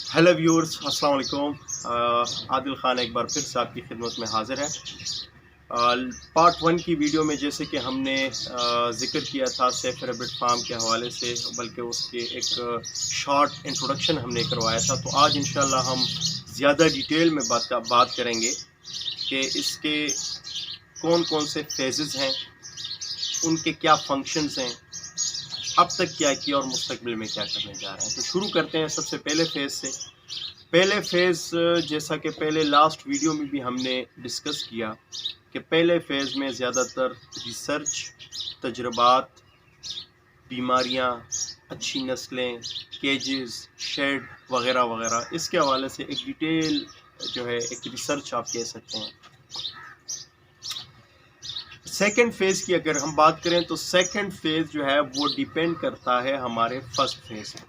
Hello viewers, अस्सलाम वालेकुम। आदिल ख़ान एक बार फिर से आपकी खिदमत में हाज़िर है। पार्ट वन की वीडियो में जैसे कि हमने ज़िक्र किया था सेफ रैबिट फार्म के हवाले से, बल्कि उसके एक शॉर्ट इंट्रोडक्शन हमने करवाया था। तो आज इंशाल्लाह हम ज़्यादा डिटेल में बात करेंगे कि इसके कौन कौन से फेजेस हैं, उनके क्या फंक्शंस हैं, अब तक क्या किया और मुस्तकबिल में क्या करने जा रहे हैं। तो शुरू करते हैं सबसे पहले फ़ेज़ से। पहले फ़ेज़, जैसा कि पहले लास्ट वीडियो में भी हमने डिस्कस किया कि पहले फ़ेज़ में ज़्यादातर रिसर्च, तजर्बात, बीमारियां, अच्छी नस्लें, केजेस, शेड वगैरह वगैरह, इसके हवाले से एक डिटेल जो है एक रिसर्च आप कह सकते हैं। सेकंड फेज़ की अगर हम बात करें तो सेकंड फेज़ जो है वो डिपेंड करता है हमारे फर्स्ट फेज़ में।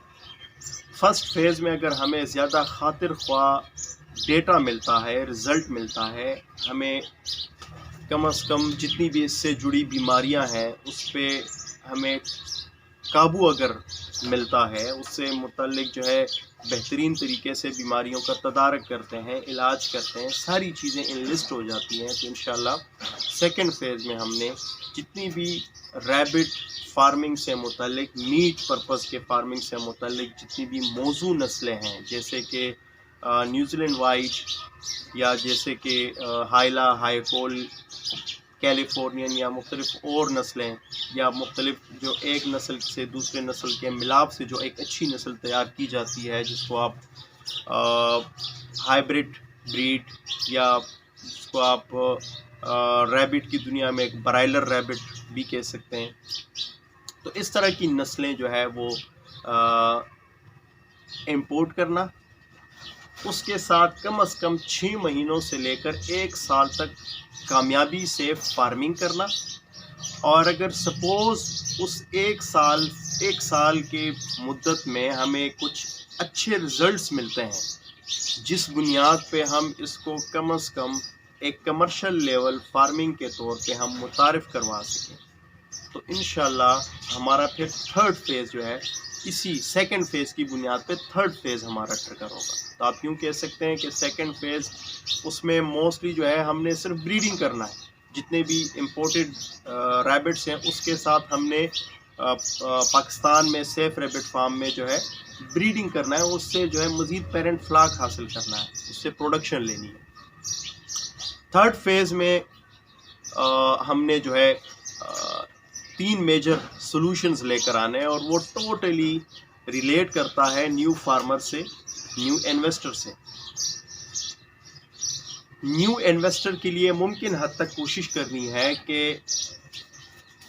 फर्स्ट फेज़ में अगर हमें ज़्यादा खातिर ख्वाह डेटा मिलता है, रिज़ल्ट मिलता है, हमें कम अज़ कम जितनी भी इससे जुड़ी बीमारियां हैं उस पर हमें काबू अगर मिलता है, उससे मुतल्लिक जो है बेहतरीन तरीके से बीमारियों का तदारक करते हैं, इलाज करते हैं, सारी चीज़ें इनलिस्ट हो जाती हैं, तो इंशाल्लाह सेकंड फेज़ में हमने जितनी भी रैबिट फार्मिंग से मुतल्लिक, मीट पर्पज़ के फार्मिंग से मुतल्लिक जितनी भी मौजू नस्लें हैं, जैसे कि न्यूजीलैंड वाइट या जैसे कि हाइला, हाईकोल, कैलिफोर्नियन या मुख्तलिफ और नस्लें, या मुख्तलिफ जो एक नस्ल से दूसरे नस्ल के मिलाप से जो एक अच्छी नस्ल तैयार की जाती है, जिसको आप हाइब्रिड ब्रीड या जिसको आप रैबिट की दुनिया में एक ब्रायलर रैबिट भी कह सकते हैं। तो इस तरह की नस्लें जो है वो इंपोर्ट करना, उसके साथ कम अज़ कम 6 महीनों से लेकर 1 साल तक कामयाबी से फार्मिंग करना, और अगर सपोज़ उस एक साल के मुद्दत में हमें कुछ अच्छे रिज़ल्ट्स मिलते हैं, जिस बुनियाद पे हम इसको कम अज़ कम एक कमर्शियल लेवल फार्मिंग के तौर पे हम मुतारिफ़ करवा सकें, तो इंशाल्लाह हमारा फिर थर्ड फेज़ जो है इसी सेकंड फेज़ की बुनियाद पे थर्ड फेज़ हमारा ट्रिगर होगा। तो आप यूँ कह सकते हैं कि सेकंड फेज़ उसमें मोस्टली जो है हमने सिर्फ ब्रीडिंग करना है, जितने भी इम्पोर्टेड रैबिट्स हैं उसके साथ हमने पाकिस्तान में सेफ रैबिट फार्म में जो है ब्रीडिंग करना है, उससे जो है मज़ीद पेरेंट फ्लाक हासिल करना है, उससे प्रोडक्शन लेनी है। थर्ड फेज़ में हमने जो है 3 मेजर सॉल्यूशंस लेकर आने हैं, और वो टोटली रिलेट करता है न्यू फार्मर से, न्यू इन्वेस्टर से। न्यू इन्वेस्टर के लिए मुमकिन हद तक कोशिश करनी है कि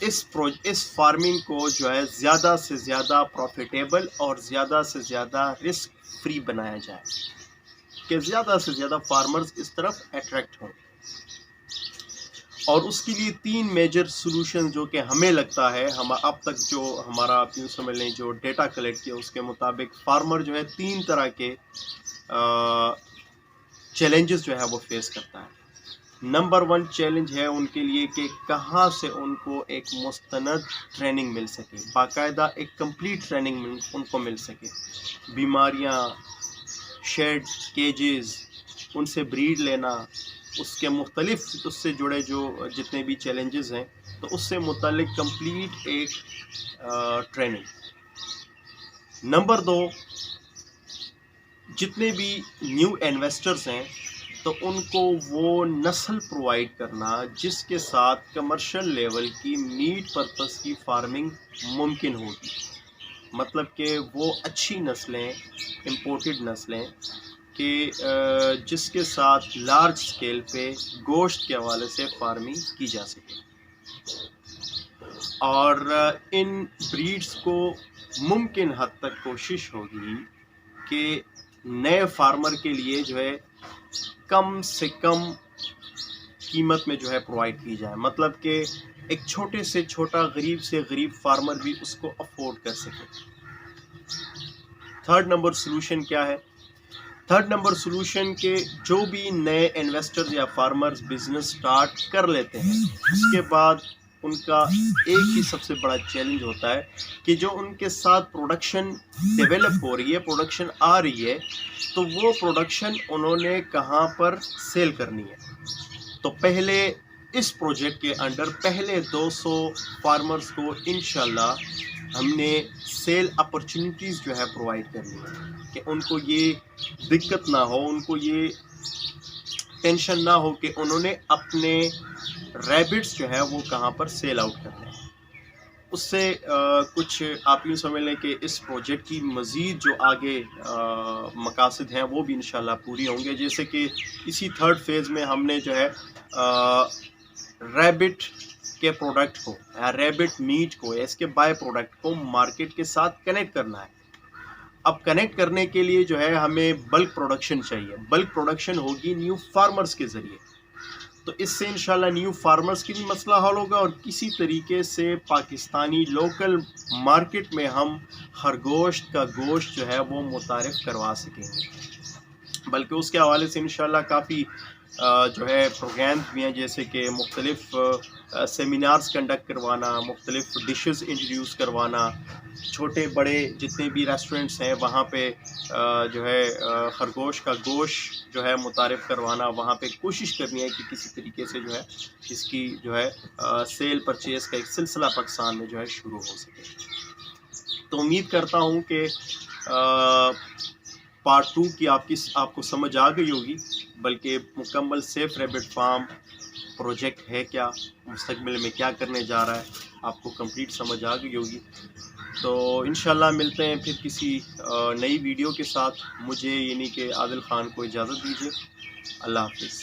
इस फार्मिंग को जो है ज़्यादा से ज़्यादा प्रॉफिटेबल और ज़्यादा से ज़्यादा रिस्क फ्री बनाया जाए, कि ज़्यादा से ज़्यादा फार्मर्स इस तरफ अट्रैक्ट हों। और उसके लिए 3 मेजर सॉल्यूशन जो कि हमें लगता है, हम अब तक जो हमारा आप यूँ समझ लें जो डेटा कलेक्ट किया उसके मुताबिक फार्मर जो है 3 तरह के चैलेंजेस जो है वो फेस करता है। नंबर 1 चैलेंज है उनके लिए कि कहाँ से उनको एक मुस्तनद ट्रेनिंग मिल सके, बाकायदा एक कंप्लीट ट्रेनिंग उनको मिल सके। बीमारियाँ, शेड, केजेस, उनसे ब्रीड लेना, उसके मुख्तलिफ उससे जुड़े जो जितने भी चैलेंजेस हैं, तो उससे मुतल्लिक कंप्लीट एक ट्रेनिंग। नंबर 2, जितने भी न्यू इन्वेस्टर्स हैं तो उनको वो नस्ल प्रोवाइड करना जिसके साथ कमर्शियल लेवल की मीट पर्पस की फार्मिंग मुमकिन होगी, मतलब कि वो अच्छी नस्लें, इम्पोर्टेड नस्लें कि जिसके साथ लार्ज स्केल पे गोश्त के हवाले से फार्मिंग की जा सके। और इन ब्रीड्स को मुमकिन हद तक कोशिश होगी कि नए फार्मर के लिए जो है कम से कम कीमत में जो है प्रोवाइड की जाए, मतलब कि एक छोटे से छोटा गरीब से गरीब फार्मर भी उसको अफोर्ड कर सके। थर्ड नंबर सॉल्यूशन क्या है? थर्ड नंबर सॉल्यूशन के जो भी नए इन्वेस्टर्स या फार्मर्स बिजनेस स्टार्ट कर लेते हैं, उसके बाद ان کا ایک ہی سب سے بڑا چیلنج ہوتا ہے کہ جو ان کے ساتھ پروڈکشن ڈیولپ ہو رہی ہے، پروڈکشن آ رہی ہے، تو وہ پروڈکشن انہوں نے کہاں پر سیل کرنی ہے۔ تو پہلے اس پروجیکٹ کے انڈر پہلے 200 فارمرز کو انشاءاللہ ہم نے سیل اپرچونیٹیز جو ہے پرووائڈ کرنی ہے کہ ان کو یہ دقت نہ ہو، ان کو یہ ٹینشن نہ ہو کہ انہوں نے اپنے ریبٹس جو ہے وہ کہاں پر سیل آؤٹ کرنے ہیں۔ اس سے کچھ آپ یوں سمجھ لیں کہ اس پروجیکٹ کی مزید جو آگے مقاصد ہیں وہ بھی انشاءاللہ پوری ہوں گے، جیسے کہ اسی تھرڈ فیز میں ہم نے جو ہے ریبٹ کے پروڈکٹ کو، ریبٹ میٹ کو، اس کے بائی پروڈکٹ کو مارکیٹ کے ساتھ کنیکٹ کرنا ہے۔ اب کنیکٹ کرنے کے لیے جو ہے ہمیں بلک پروڈکشن چاہیے، بلک پروڈکشن ہوگی نیو فارمرز کے ذریعے، تو اس سے انشاءاللہ نیو فارمرز کی بھی مسئلہ حل ہوگا اور کسی طریقے سے پاکستانی لوکل مارکیٹ میں ہم خرگوش کا گوشت جو ہے وہ متعارف کروا سکیں گے۔ بلکہ اس کے حوالے سے انشاءاللہ کافی جو ہے پروگرامز بھی ہیں، جیسے کہ مختلف سیمینارز کنڈکٹ کروانا، مختلف ڈشز انٹروڈیوس کروانا، چھوٹے بڑے جتنے بھی ریسٹورنٹس ہیں وہاں پہ جو ہے خرگوش کا گوشت جو ہے متعارف کروانا، وہاں پہ کوشش کرنی ہے کہ کسی طریقے سے جو ہے اس کی جو ہے سیل پرچیز کا ایک سلسلہ پاکستان میں جو ہے شروع ہو سکے۔ تو امید کرتا ہوں کہ پارٹ 2 کی آپ کو سمجھ آ گئی ہوگی، بلکہ مکمل سیف ریبٹ فارم پروجیکٹ ہے کیا، مستقبل میں کیا کرنے جا رہا ہے، آپ کو کمپلیٹ سمجھ آ گئی ہوگی۔ تو انشاءاللہ ملتے ہیں پھر کسی نئی ویڈیو کے ساتھ۔ مجھے یعنی کہ عادل خان کو اجازت دیجیے۔ اللہ حافظ۔